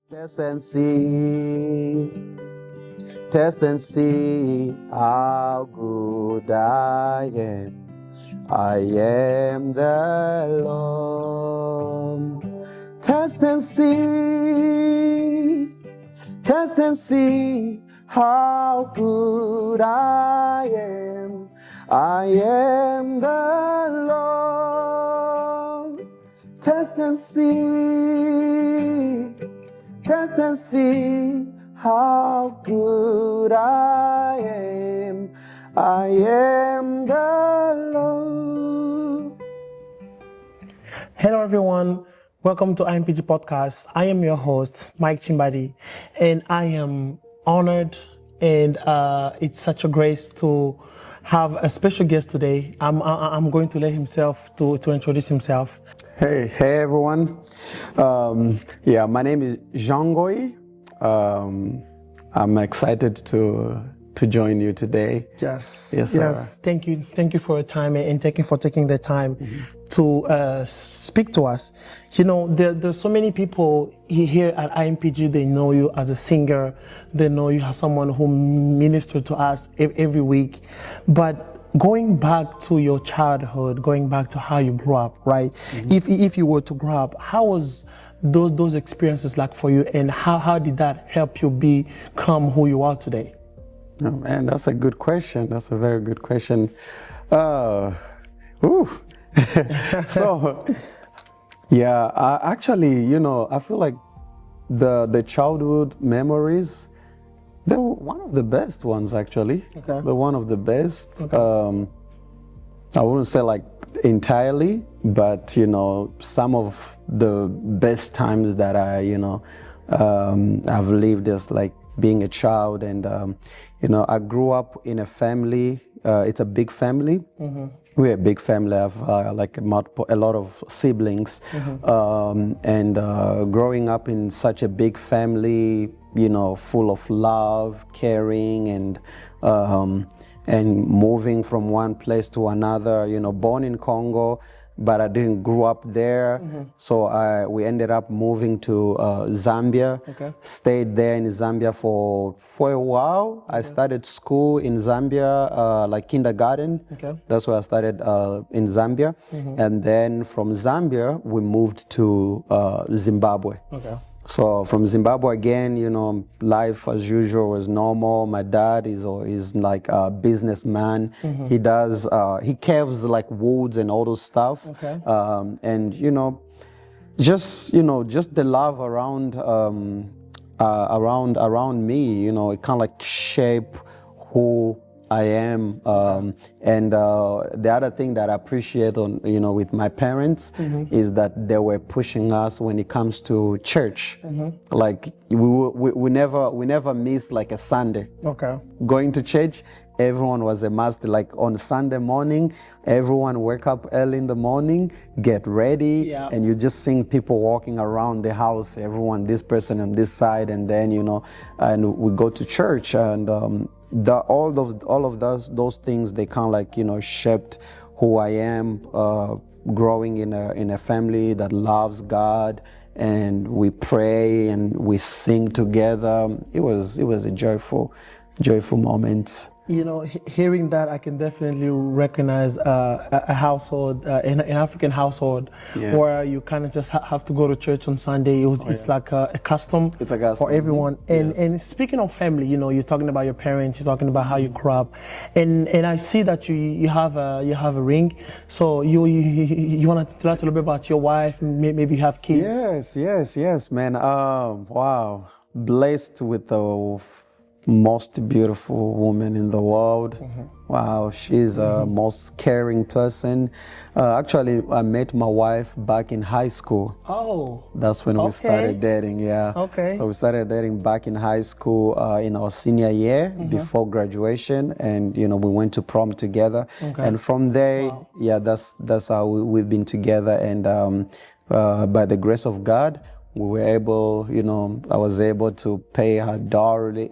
Test and see how good I am. I am the Lord. Test and see how good I am. I am the Lord. Test and see how good I am. I am the Lord. Hello everyone, welcome to IMPG podcast. I am your host, Mike Tshimbadi, and I am honored and it's such a grace to have a special guest today. I'm going to let himself to introduce himself. Hey everyone. My name is Ngoyi. I'm excited to join you today. Yes. Sir. Thank you for your time and thank you for taking the time to speak to us. You know, there's so many people here at IMPG. They know you as a singer. They know you as someone who ministers to us every week. But going back to your childhood, going back to how you grew up, right? If you were to grow up, how was those experiences like for you, and how did that help you become who you are today? Oh man, that's a good question. That's a very good question. So, yeah, actually, I feel like the childhood memories, they're one of the best ones, actually. Okay. They're one of the best. Okay. I wouldn't say like entirely, but some of the best times that I've lived as like being a child, and I grew up in a family. It's a big family. We're a big family. I have a lot of siblings, and growing up in such a big family, full of love, caring, and moving from one place to another. Born in Congo, but I didn't grow up there. So we ended up moving to Zambia. Okay. Stayed there in Zambia for a while. I started school in Zambia, like kindergarten. Okay. That's where I started in Zambia. And then from Zambia, we moved to Zimbabwe. Okay. So from Zimbabwe again, life as usual was normal. My dad is like a businessman. He carves like woods and all those stuff. Okay. And just the love around me, it kind of like shape who I am. And the other thing that I appreciate with my parents is that they were pushing us when it comes to church. Like we never miss like a Sunday. Okay. Going to church, everyone was a must. Like on Sunday morning, everyone wake up early in the morning, get ready, and you just see people walking around the house. Everyone, this person on this side, and then and we go to church, and all of those things, they kind of like shaped who I am. Growing in a family that loves God, and we pray and we sing together. It was a joyful moment. Hearing that, I can definitely recognize a household, an African household, where you kind of just have to go to church on Sunday. It's like a custom. It's a custom for everyone. And speaking of family, you're talking about your parents. You're talking about how you grew up, and I see that you have a ring. So you want to tell us a little bit about your wife, and maybe you have kids. Yes, man. Wow, blessed with the most beautiful woman in the world. Wow, she's a most caring person. Actually, I met my wife back in high school. Oh, that's when we started dating. Yeah. Okay. So we started dating back in high school in our senior year before graduation, and we went to prom together. Okay. And from there, that's how we've been together. And by the grace of God, we were able, I was able to pay her dowry.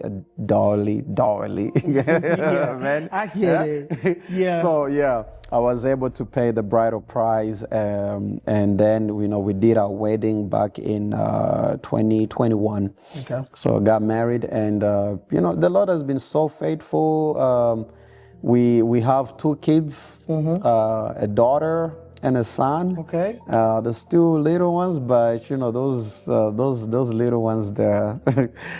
Yeah, Man. I get it. Yeah. So I was able to pay the bridal price, and then we did our wedding back in 2021. Okay. So I got married, and the Lord has been so faithful. We have 2 kids, a daughter and a son. Okay. There's 2 little ones, but those little ones, they're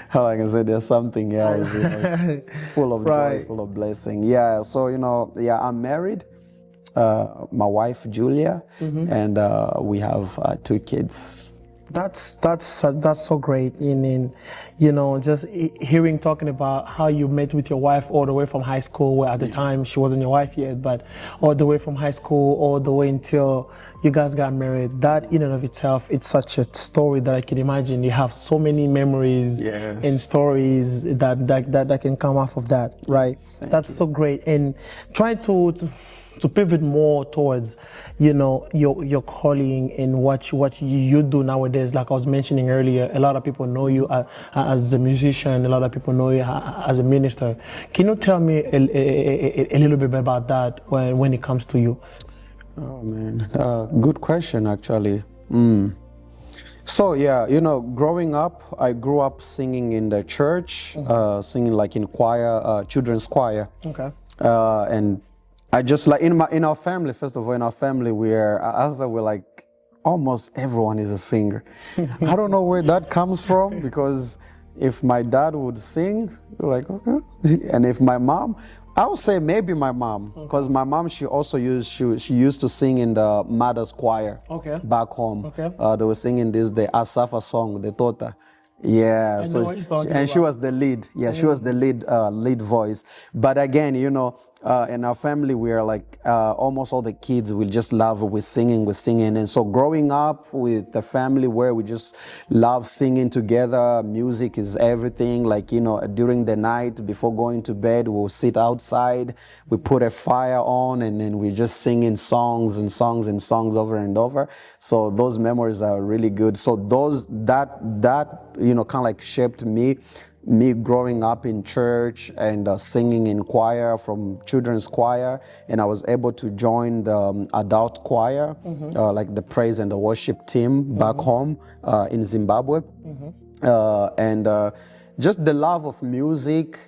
how I can say, they're something else. It's full of joy, full of blessing. Yeah. So I'm married. My wife Julia, and we have 2 kids. That's so great. In just hearing talking about how you met with your wife all the way from high school, where at the time she wasn't your wife yet, but all the way from high school all the way until you guys got married. That in and of itself, it's such a story that I can imagine. You have so many memories and stories that can come off of that, right? That's so great. And trying to pivot more towards, your calling and what you do nowadays. Like I was mentioning earlier, a lot of people know you as a musician. A lot of people know you as a minister. Can you tell me a little bit about that when it comes to you? Oh man, good question actually. So growing up, I grew up singing in the church, singing like in choir, children's choir. Okay. And I just like in our family. First of all, in our family, we're like almost everyone is a singer. I don't know where that comes from, because if my dad would sing, you're like, okay, and if my mom, I would say maybe my mom, because my mom, she used to sing in the mother's choir back home. Okay. They were singing the Asafa song, the Tota. Yeah, she was the lead. Yeah, she was the lead voice. But again, in our family, we are like almost all the kids will just love with singing. And so growing up with the family where we just love singing together, music is everything. Like, during the night before going to bed, we'll sit outside, we put a fire on, and then we just singing songs over and over. So those memories are really good. So that kind of like shaped me growing up in church and singing in choir, from children's choir, and I was able to join the adult choir, like the praise and the worship team back home in Zimbabwe. And just the love of music,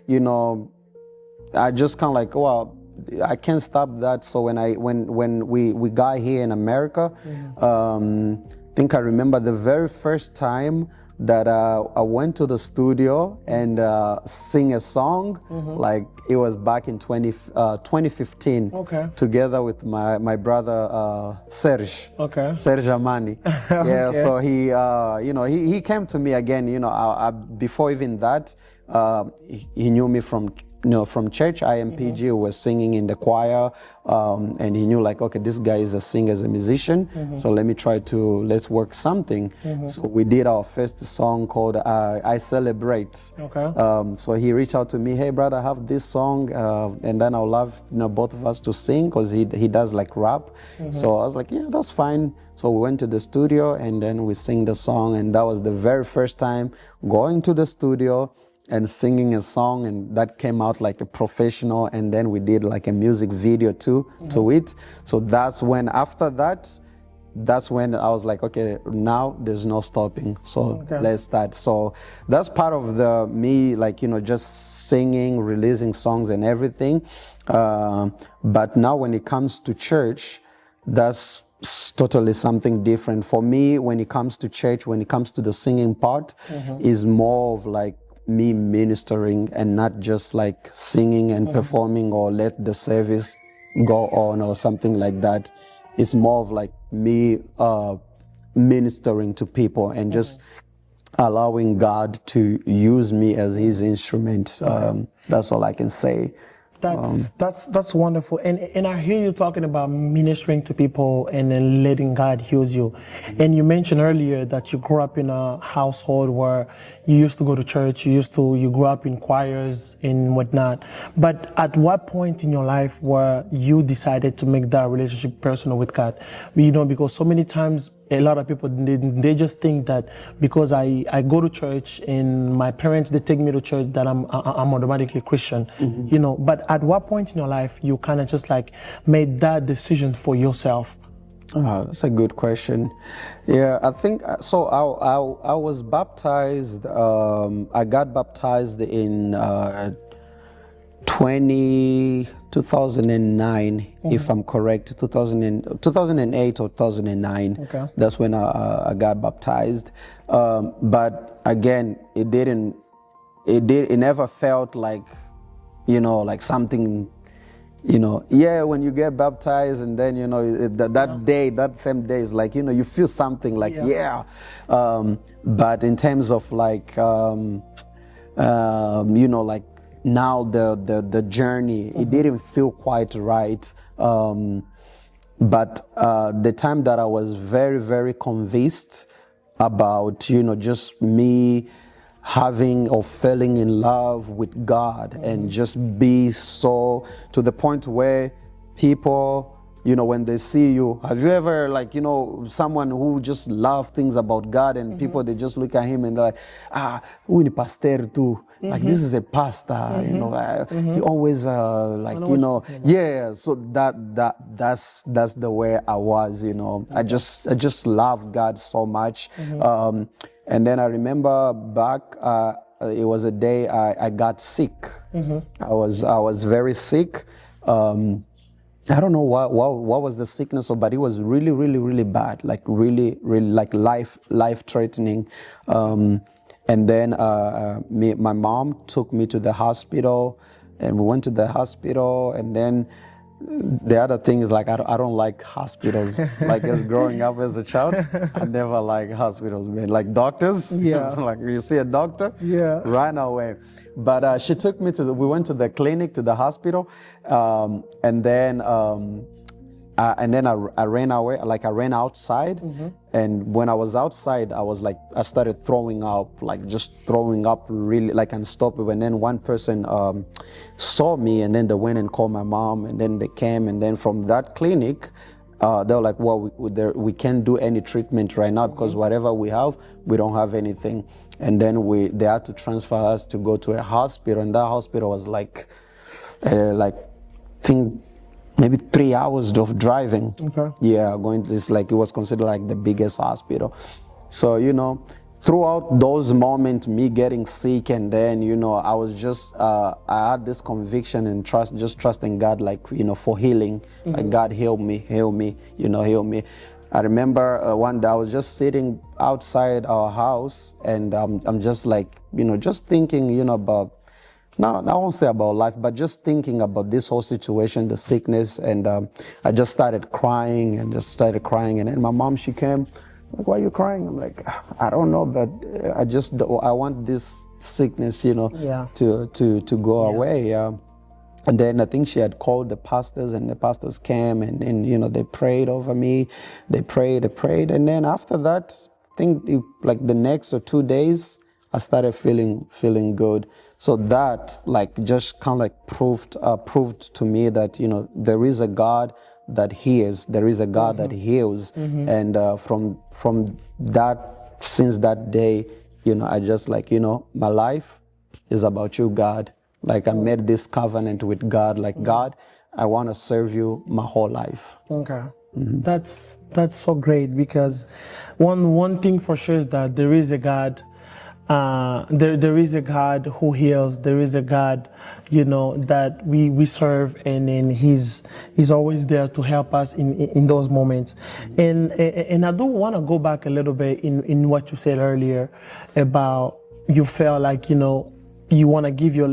I just kind of like, well, I can't stop that. So when we got here in America, I think I remember the very first time that I went to the studio and sing a song, like it was back in 2015, together with my brother Serge Amani. Yeah, so he came to me again. Before even that, he knew me from church, IMPG, who was singing in the choir, and he knew like, okay, this guy is a singer, as a musician, so let's work something. So we did our first song called I Celebrate. So he reached out to me, hey brother, I have this song, and then I would love both of us to sing, because he does like rap. So I was like, yeah, that's fine. So we went to the studio, and then we sing the song, and that was the very first time going to the studio and singing a song, and that came out like a professional, and then we did like a music video to it. So that's when I was like, okay, now there's no stopping, so let's start. So that's part of me like, just singing, releasing songs and everything. But now when it comes to church, that's totally something different. For me, when it comes to church, when it comes to the singing part, is more of like me ministering, and not just like singing and performing, or let the service go on or something like that. It's more of like me ministering to people and just allowing God to use me as his instrument. That's all I can say. That's wonderful. And I hear you talking about ministering to people and then letting God use you. And you mentioned earlier that you grew up in a household where you used to go to church, you grew up in choirs and whatnot. But at what point in your life where you decided to make that relationship personal with God? Because so many times a lot of people, they just think that because I go to church and my parents, they take me to church, that I'm automatically Christian, you know. But at what point in your life you kind of just like made that decision for yourself? That's a good question. Yeah, I think so. I was baptized. I got baptized in 2009, if I'm correct. 2008 or 2009. Okay. That's when I got baptized. But again, it never felt like, you know, like something. You know, yeah, when you get baptized and then, you know, that same day is like, you know, you feel something like, yeah. But in terms of like, you know, like now the journey, it didn't feel quite right. But the time that I was very, very convinced about, you know, just me having or falling in love with God and just be so to the point where people, you know, when they see you, have you ever, like, you know, someone who just love things about God and people, they just look at him and they're like, who ni pastor too? Like, this is a pastor, you know, he always like, you know, yeah. So that's the way I was, you know. I just love God so much. And then I remember back, it was a day I got sick. I was very sick. I don't know what was the sickness, but it was really, really, really bad, like really, really like life threatening. And then my mom took me to the hospital, and we went to the hospital, and then the other thing is like I don't like hospitals. Like as growing up as a child, I never liked hospitals, man. Like doctors, like you see a doctor, run away. But she took me we went to the clinic, to the hospital, and then I ran away. Like I ran outside, and when I was outside, I was like I started throwing up, like just throwing up really like unstoppable. And then one person saw me, and then they went and called my mom, and then they came, and then from that clinic, they were like, well, we can't do any treatment right now because whatever we have, we don't have anything. And then they had to transfer us to go to a hospital, and that hospital was like I think maybe 3 hours of driving. Okay. Yeah, going to this, like it was considered like the biggest hospital. So, you know, throughout those moments, me getting sick, and then, you know, I was just, I had this conviction and trusting God, like, you know, for healing. Like, God, heal me, you know, heal me. I remember one day I was just sitting outside our house, and I'm just like, you know, just thinking, you know, about, no, I won't say about life, but just thinking about this whole situation, the sickness, and I just started crying, and then my mom, she came, like, why are you crying? I'm like, I don't know, but I want this sickness, you know, to go away. And then I think she had called the pastors, and the pastors came, and you know, they prayed over me. They prayed, and then after that, I think like the next or 2 days, I started feeling good. So that like just kind of like proved to me that, you know, there is a God that hears, there is a God that heals, and from that, since that day, you know, I just like, you know, my life is about you, God. Like I made this covenant with God, like God, I want to serve you my whole life. Okay. That's so great, because one thing for sure is that there is a God. There is a God who heals. There is a God, you know, that we serve, and then He's always there to help us in those moments. And I do want to go back a little bit in what you said earlier about you felt like, you know, you want to give your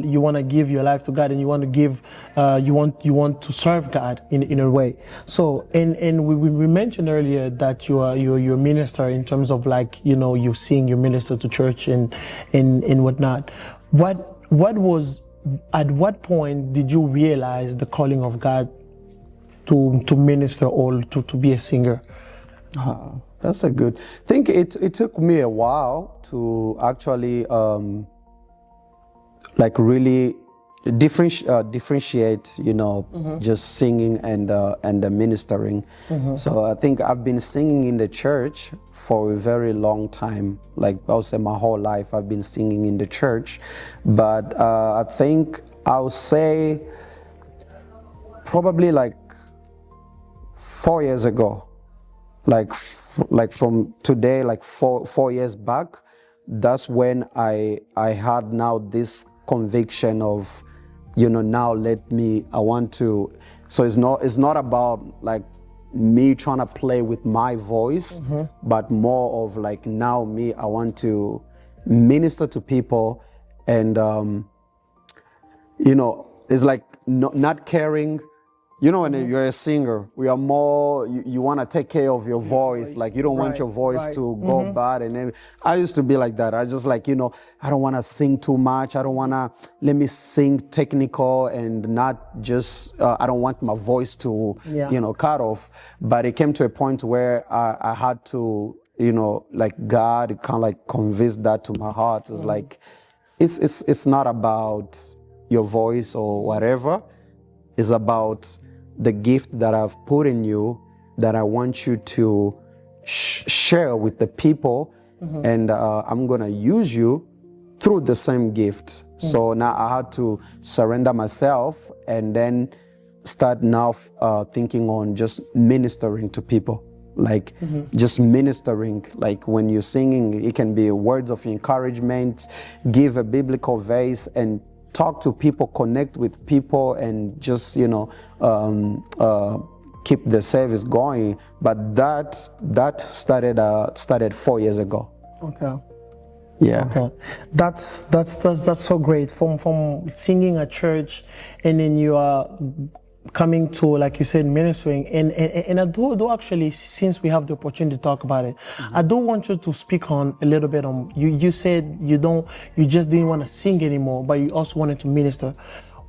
life to God, and you want to give you want to serve God in a way. So and we mentioned earlier that you're a minister in terms of, like, you know, you sing, you minister to church and whatnot. What was, at what point did you realize the calling of God to minister or to be a singer? That's a good. I think it took me a while to actually like really differentiate, just singing and ministering. So I think I've been singing in the church for a very long time. Like I'll say my whole life I've been singing in the church. But I think I'll say probably like 4 years ago, like from today, like four years back, that's when I had now this conviction of, now I want to. So it's not about like me trying to play with my voice, but more of like now I want to minister to people, and it's like not caring. When you're a singer, we are more, you want to take care of your voice. Like you don't want your voice to go bad. And then I used to be like that. I just like, I don't want to sing too much. I don't want to, let me sing technical and not just, I don't want my voice to, cut off. But it came to a point where I had to, like God kind of like convinced that to my heart. It's like, it's not about your voice or whatever. It's about the gift that I've put in you that I want you to share with the people, and I'm going to use you through the same gift. So now I had to surrender myself and then start now thinking on just ministering to people. Like just ministering, like when you're singing, it can be words of encouragement, give a biblical verse, and talk to people, connect with people, and just keep the service going. But that started 4 years ago. Okay. Yeah. Okay. That's so great. From singing at church, and then you are coming to, like you said, ministering, and I do actually, since we have the opportunity to talk about it, I do want you to speak on a little bit on, you said you just didn't want to sing anymore, but you also wanted to minister.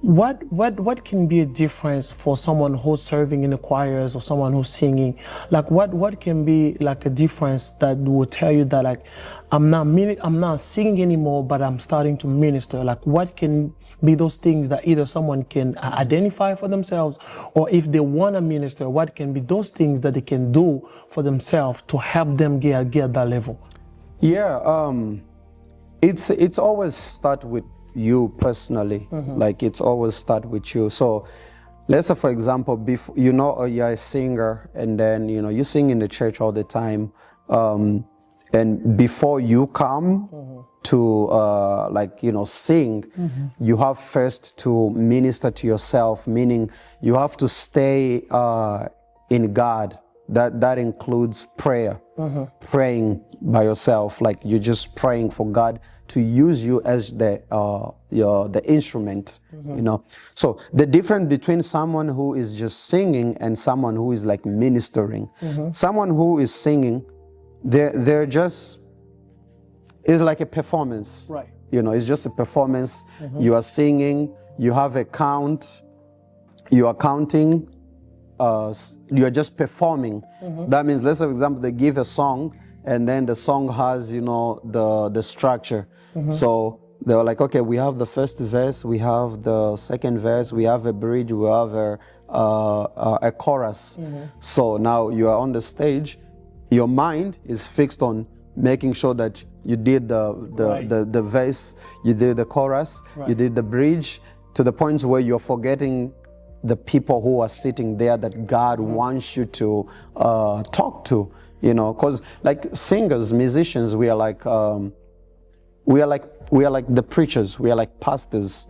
What can be a difference for someone who's serving in the choirs or someone who's singing? Like what can be like a difference that will tell you that like I'm not singing anymore, but I'm starting to minister? Like what can be those things that either someone can identify for themselves, or if they want to minister, what can be those things that they can do for themselves to help them get that level? Yeah, it's always start with you personally. Like it's always start with you. So let's say, for example, before you're a singer, and then you sing in the church all the time, and before you come to sing, you have first to minister to yourself, meaning you have to stay in God. That includes prayer, praying by yourself, like you're just praying for God to use you as the instrument, So the difference between someone who is just singing and someone who is like ministering, someone who is singing, they're just, it's like a performance, right? It's just a performance. You are singing, you have a count, you are counting, you are just performing. That means, let's say, for example, they give a song, and then the song has, the structure. So they were like, okay, we have the first verse, we have the second verse, we have a bridge, we have a chorus. So now you are on the stage, your mind is fixed on making sure that you did the verse, you did the chorus, you did the bridge, to the point where you're forgetting the people who are sitting there that God wants you to talk to, because like singers, musicians, we are like the preachers, we are like pastors,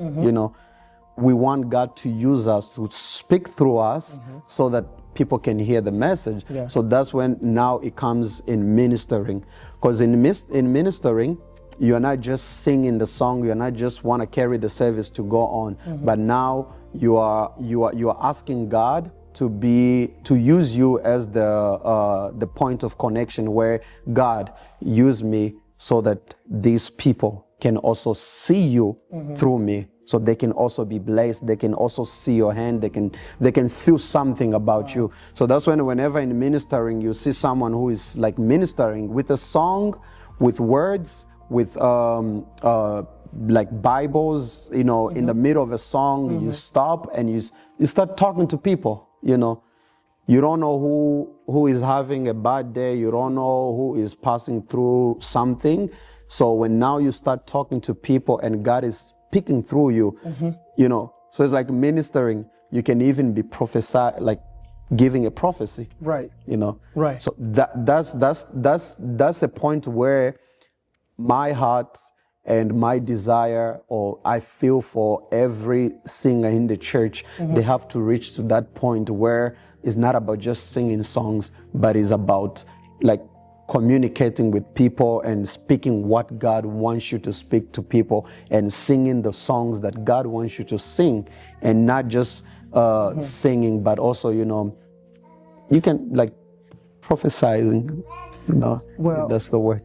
We want God to use us, to speak through us, so that people can hear the message. Yes. So that's when now it comes in ministering, because in ministering, you're not just singing the song, you're not just want to carry the service to go on, but now you are asking God to use you as the point of connection, where God, use me so that these people can also see you through me, so they can also be blessed, they can also see your hand, they can feel something about you. So that's whenever in ministering you see someone who is like ministering with a song, with words, with like Bibles, in the middle of a song, you stop and you start talking to people, You don't know who is having a bad day. You don't know who is passing through something. So when now you start talking to people and God is speaking through you, so it's like ministering. You can even be like giving a prophecy. Right. Right. So that's a point where my heart and my desire, or I feel for every singer in the church, they have to reach to that point where it's not about just singing songs, but it's about like communicating with people and speaking what God wants you to speak to people and singing the songs that God wants you to sing, and not just singing, but also, you can like prophesizing, Well, that's the word.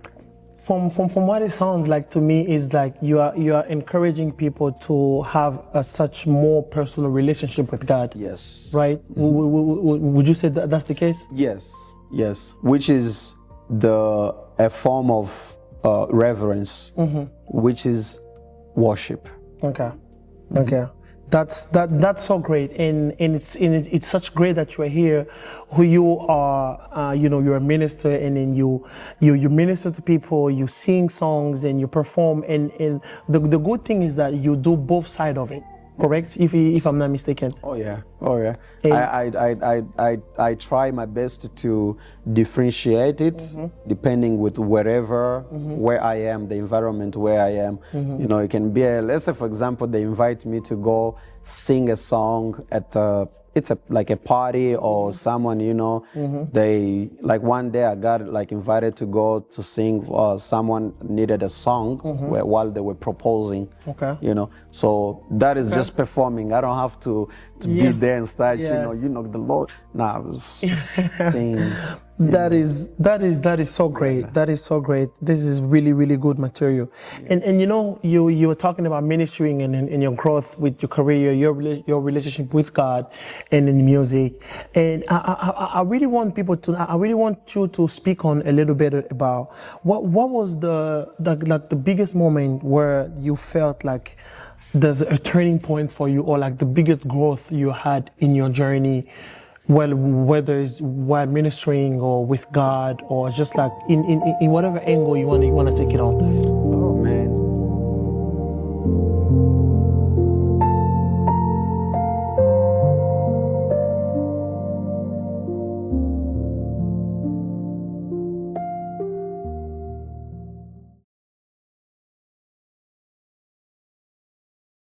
From what it sounds like to me is like you are encouraging people to have such more personal relationship with God. Yes. Right? Would you say that's the case? Yes. Which is a form of reverence, which is worship. Okay. That's so great, and it's such great that you are here. Who you are, you're a minister, and then you minister to people, you sing songs, and you perform, and the good thing is that you do both sides of it. Correct? If I'm not mistaken. Oh yeah. I try my best to differentiate it depending with where I am, the environment where I am. It can be let's say for example they invite me to go sing a song at like a party or someone, they like one day I got like invited to go to sing, someone needed a song while they were proposing. Okay. So that is just performing. I don't have to be there and start, Yes. the Lord. Nah, I was just singing. That is so great. Yeah. That is so great. This is really, really good material. Yeah. And you were talking about ministering and your growth with your career, your relationship with God, and in music. And I really want you to speak on a little bit about what was the biggest moment where you felt like there's a turning point for you, or like the biggest growth you had in your journey. Well, whether it's while ministering or with God, or just like in whatever angle you want to take it on. Oh man.